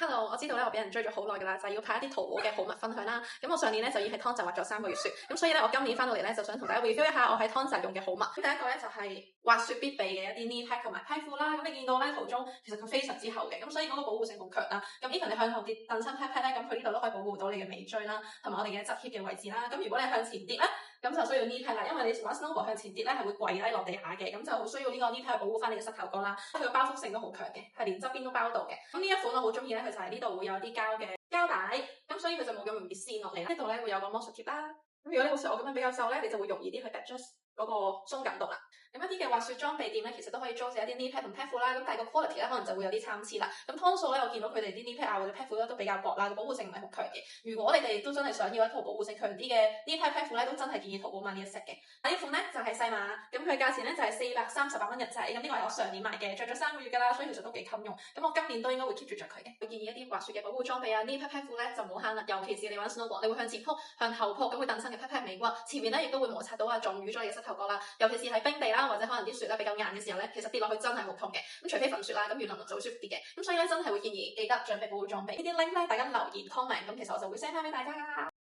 Hello，我知道咧，我俾人追咗好耐噶啦，就係要拍一啲淘寶嘅好物分享啦。咁我上年咧就已喺湯澤滑咗3個月雪，咁所以咧我今年翻到嚟咧就想同大家 review 一下我喺湯澤用嘅好物。咁第一個咧就係滑雪必備嘅一啲 knee pad 同埋 pad 褲啦。咁你見到咧圖中其實佢非常之厚嘅，咁所以嗰個保護性好強啦。咁 even 你向後跌蹬親 pad 咧，咁佢呢度都可以保護到你嘅尾椎啦，同埋我哋嘅側 hip 嘅位置啦。咁如果你向前跌咧，咁就需要 knee pad 啦，因為你玩 snowboard 向前跌咧係會跪低落地下嘅，咁就好需要呢個 knee pad 去保護翻你嘅膝頭哥啦。佢嘅包覆性都好強嘅，係連側邊都包到嘅。咁呢一款我好中意咧，佢就係呢度會有啲膠嘅膠帶，咁所以佢就冇咁容易跣落嚟啦。呢度咧會有個魔術貼啦。咁如果你好似我咁樣比較瘦咧，你就會容易啲去 adjust 嗰個鬆緊度啦。咁一啲嘅滑雪裝備店咧，其實都可以租借一啲 knee pad 同 pad 褲啦。咁但係個 quality 咧可能就會有啲參差啦。咁湯數咧，我見到佢哋啲 knee pad 啊或者 pad 褲咧都比較薄啦，個保護性唔係好強嘅。如果你哋都真係想要一套保護性強啲嘅 knee pad pad 褲咧，都真係建議淘寶買呢一 set 嘅。呢款咧就係細碼，咁佢價錢咧就係438蚊日仔。咁呢個係我上年買嘅，着咗3個月㗎啦，所以其實都幾襟用。咁我今年都應該會 keep 住着佢嘅。會建議一啲滑雪嘅保護裝備啊，knee pad pad 褲咧就冇慳啦，尤其是你玩 snowboard，你會向前撲、向後撲，咁會蹬親嘅 pad pad 尾骨，前面咧亦都會摩擦到啊，撞瘀咗你嘅膝頭哥啦。尤其是喺冰地啦，或者可能啲雪咧比較硬嘅時候咧，其實跌落去真係好痛嘅。咁除非粉雪啦，咁軟腍腍就會舒服啲嘅。咁所以咧真係會建議記得準備保護裝備。呢啲 link 咧大家留言 comment，咁其實我就會 send 翻俾大家㗎。